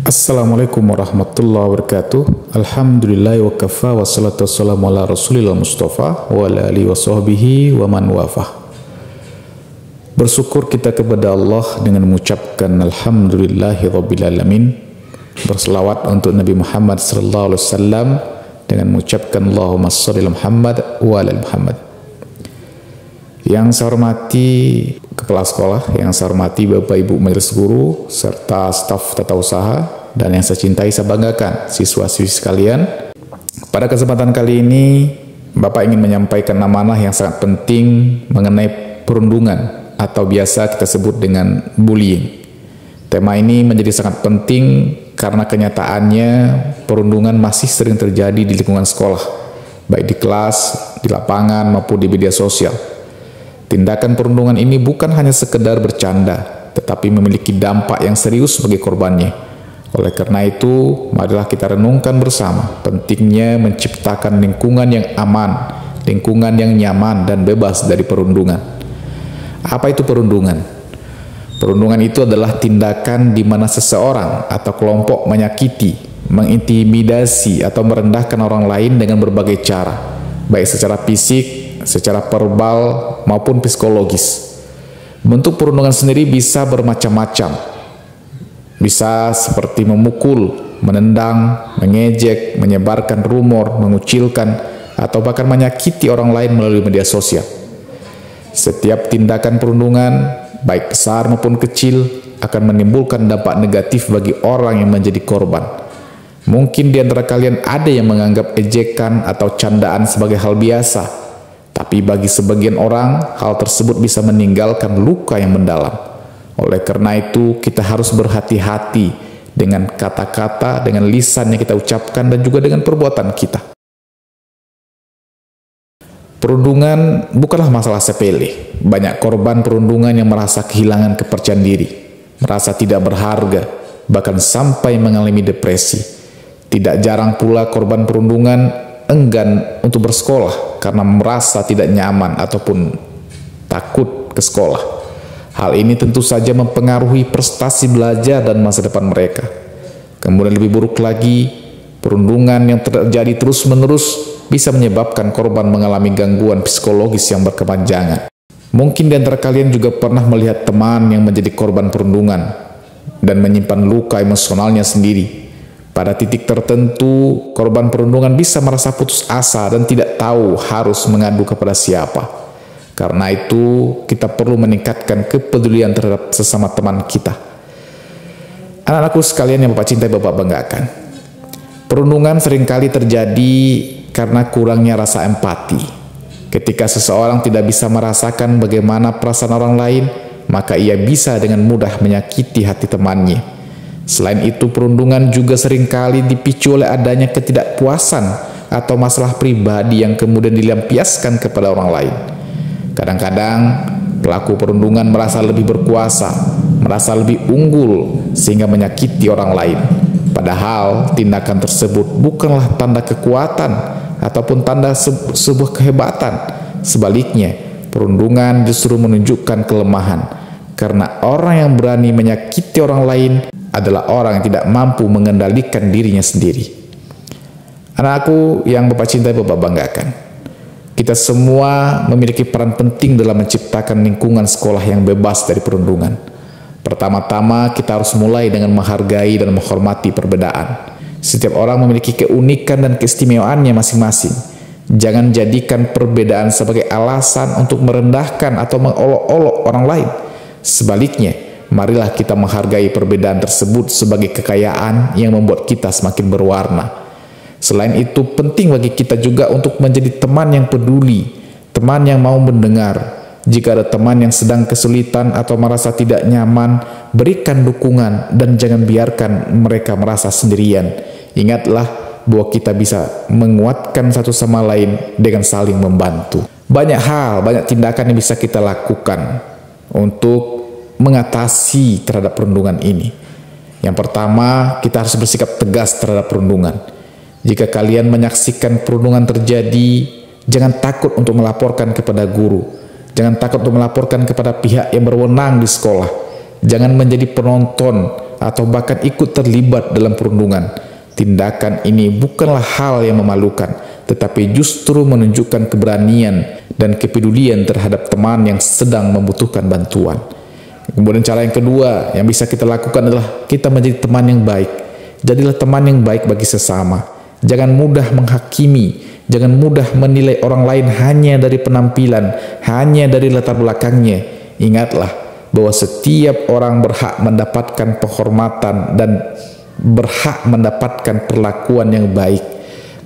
Assalamualaikum warahmatullahi wabarakatuh. Alhamdulillah wa kafa wa salatu wassalamu ala rasulillah mustafa wa ala alihi wa sahbihi wa man wafah. Bersyukur kita kepada Allah dengan mengucapkan alhamdulillahi rabbil alamin. Berselawat untuk Nabi Muhammad sallallahu alaihi wasallam dengan mengucapkan Allahumma shalli ala Muhammad wa ala Muhammad. Yang saya hormati kepala sekolah, yang saya hormati Bapak Ibu Majelis Guru serta staf tata usaha, dan yang saya cintai, saya banggakan siswa-siswi sekalian. Pada kesempatan kali ini Bapak ingin menyampaikan amanah yang sangat penting mengenai perundungan atau biasa kita sebut dengan bullying. Tema ini menjadi sangat penting karena kenyataannya perundungan masih sering terjadi di lingkungan sekolah, baik di kelas, di lapangan maupun di media sosial. Tindakan perundungan ini bukan hanya sekedar bercanda, tetapi memiliki dampak yang serius bagi korbannya. Oleh karena itu, marilah kita renungkan bersama pentingnya menciptakan lingkungan yang aman, lingkungan yang nyaman dan bebas dari perundungan. Apa itu perundungan? Perundungan itu adalah tindakan di mana seseorang atau kelompok menyakiti, mengintimidasi atau merendahkan orang lain dengan berbagai cara, baik secara fisik, secara verbal maupun psikologis. Bentuk perundungan sendiri bisa bermacam-macam. Bisa seperti memukul, menendang, mengejek, menyebarkan rumor, mengucilkan, atau bahkan menyakiti orang lain melalui media sosial. Setiap tindakan perundungan, baik besar maupun kecil, akan menimbulkan dampak negatif bagi orang yang menjadi korban. Mungkin di antara kalian ada yang menganggap ejekan atau candaan sebagai hal biasa, tapi bagi sebagian orang, hal tersebut bisa meninggalkan luka yang mendalam. Oleh karena itu, kita harus berhati-hati dengan kata-kata, dengan lisan yang kita ucapkan, dan juga dengan perbuatan kita. Perundungan bukanlah masalah sepele. Banyak korban perundungan yang merasa kehilangan kepercayaan diri, merasa tidak berharga, bahkan sampai mengalami depresi. Tidak jarang pula korban perundungan enggan untuk bersekolah karena merasa tidak nyaman ataupun takut ke sekolah. Hal ini tentu saja mempengaruhi prestasi belajar dan masa depan mereka. Kemudian lebih buruk lagi, perundungan yang terjadi terus-menerus bisa menyebabkan korban mengalami gangguan psikologis yang berkepanjangan. Mungkin di antara kalian juga pernah melihat teman yang menjadi korban perundungan dan menyimpan luka emosionalnya sendiri. Pada titik tertentu, korban perundungan bisa merasa putus asa dan tidak tahu harus mengadu kepada siapa. Karena itu, kita perlu meningkatkan kepedulian terhadap sesama teman kita. Anak-anakku sekalian yang Bapak cintai, Bapak banggakan. Perundungan seringkali terjadi karena kurangnya rasa empati. Ketika seseorang tidak bisa merasakan bagaimana perasaan orang lain, maka ia bisa dengan mudah menyakiti hati temannya. Selain itu, perundungan juga seringkali dipicu oleh adanya ketidakpuasan atau masalah pribadi yang kemudian dilampiaskan kepada orang lain. Kadang-kadang, pelaku perundungan merasa lebih berkuasa, merasa lebih unggul, sehingga menyakiti orang lain. Padahal, tindakan tersebut bukanlah tanda kekuatan ataupun tanda sebuah kehebatan. Sebaliknya, perundungan justru menunjukkan kelemahan, karena orang yang berani menyakiti orang lain adalah orang yang tidak mampu mengendalikan dirinya sendiri. Anakku yang Bapak cintai, Bapak banggakan. Kita semua memiliki peran penting dalam menciptakan lingkungan sekolah yang bebas dari perundungan. Pertama-tama, kita harus mulai dengan menghargai dan menghormati perbedaan. Setiap orang memiliki keunikan dan keistimewaannya masing-masing. Jangan jadikan perbedaan sebagai alasan untuk merendahkan atau mengolok-olok orang lain. Sebaliknya, marilah kita menghargai perbedaan tersebut sebagai kekayaan yang membuat kita semakin berwarna. Selain itu, penting bagi kita juga untuk menjadi teman yang peduli, teman yang mau mendengar. Jika ada teman yang sedang kesulitan atau merasa tidak nyaman, berikan dukungan dan jangan biarkan mereka merasa sendirian. Ingatlah bahwa kita bisa menguatkan satu sama lain dengan saling membantu. Banyak hal, banyak tindakan yang bisa kita lakukan untuk mengatasi terhadap perundungan ini. Yang pertama, kita harus bersikap tegas terhadap perundungan. Jika kalian menyaksikan perundungan terjadi, jangan takut untuk melaporkan kepada guru. Jangan takut untuk melaporkan kepada pihak yang berwenang di sekolah. Jangan menjadi penonton atau bahkan ikut terlibat dalam perundungan. Tindakan ini bukanlah hal yang memalukan, tetapi justru menunjukkan keberanian dan kepedulian terhadap teman yang sedang membutuhkan bantuan. Kemudian cara yang kedua yang bisa kita lakukan adalah kita menjadi teman yang baik. Jadilah teman yang baik bagi sesama. Jangan mudah menghakimi, jangan mudah menilai orang lain hanya dari penampilan, hanya dari latar belakangnya. Ingatlah bahwa setiap orang berhak mendapatkan penghormatan dan berhak mendapatkan perlakuan yang baik.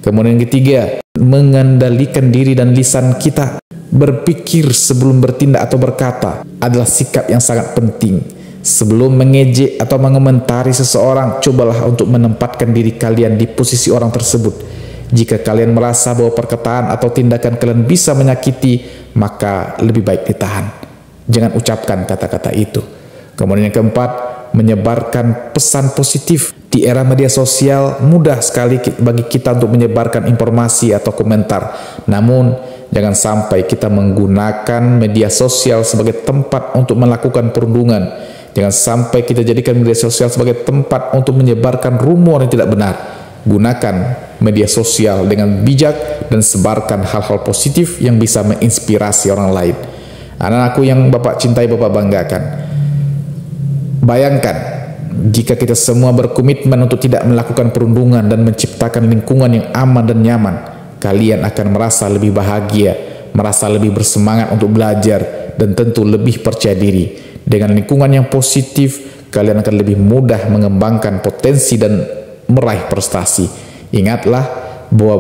Kemudian yang ketiga, mengendalikan diri dan lisan kita. Berpikir sebelum bertindak atau berkata adalah sikap yang sangat penting. Sebelum mengejek atau mengomentari seseorang, cobalah untuk menempatkan diri kalian di posisi orang tersebut. Jika kalian merasa bahwa perkataan atau tindakan kalian bisa menyakiti, maka lebih baik ditahan. Jangan ucapkan kata-kata itu. Kemudian yang keempat, menyebarkan pesan positif. Di era media sosial mudah sekali bagi kita untuk menyebarkan informasi atau komentar. Namun jangan sampai kita menggunakan media sosial sebagai tempat untuk melakukan perundungan. Jangan sampai kita jadikan media sosial sebagai tempat untuk menyebarkan rumor yang tidak benar. Gunakan media sosial dengan bijak dan sebarkan hal-hal positif yang bisa menginspirasi orang lain. Anak-anakku yang Bapak cintai, Bapak banggakan. Bayangkan jika kita semua berkomitmen untuk tidak melakukan perundungan dan menciptakan lingkungan yang aman dan nyaman, kalian akan merasa lebih bahagia, merasa lebih bersemangat untuk belajar, dan tentu lebih percaya diri. Dengan lingkungan yang positif, kalian akan lebih mudah mengembangkan potensi dan meraih prestasi. Ingatlah bahwa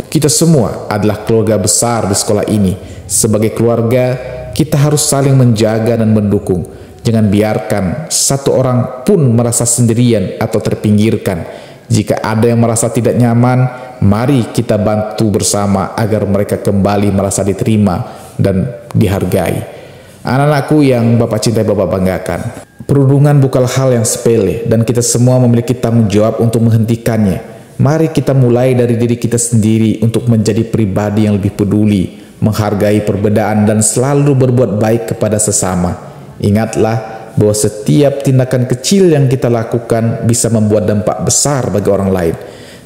kita semua adalah keluarga besar di sekolah ini. Sebagai keluarga, kita harus saling menjaga dan mendukung. Jangan biarkan satu orang pun merasa sendirian atau terpinggirkan. Jika ada yang merasa tidak nyaman, mari kita bantu bersama agar mereka kembali merasa diterima dan dihargai. Anak-anakku yang Bapak cintai, Bapak banggakan. Perundungan bukanlah hal yang sepele dan kita semua memiliki tanggung jawab untuk menghentikannya. Mari kita mulai dari diri kita sendiri untuk menjadi pribadi yang lebih peduli, menghargai perbedaan dan selalu berbuat baik kepada sesama. Ingatlah bahwa setiap tindakan kecil yang kita lakukan bisa membuat dampak besar bagi orang lain.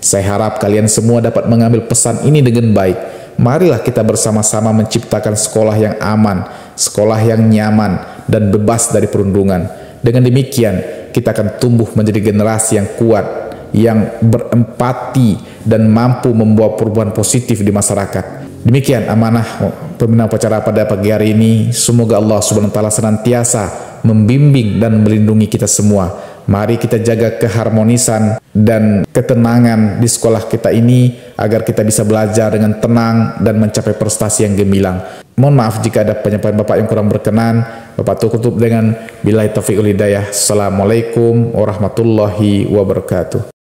Saya harap kalian semua dapat mengambil pesan ini dengan baik. Marilah kita bersama-sama menciptakan sekolah yang aman, sekolah yang nyaman, dan bebas dari perundungan. Dengan demikian, kita akan tumbuh menjadi generasi yang kuat, yang berempati, dan mampu membawa perubahan positif di masyarakat. Demikian amanah pembinaan upacara pada pagi hari ini. Semoga Allah Subhanahu wa taala senantiasa membimbing dan melindungi kita semua. Mari kita jaga keharmonisan dan ketenangan di sekolah kita ini agar kita bisa belajar dengan tenang dan mencapai prestasi yang gemilang. Mohon maaf jika ada penyampaian Bapak yang kurang berkenan. Bapak tutup dengan billahi taufiq wal hidayah. Assalamualaikum warahmatullahi wabarakatuh.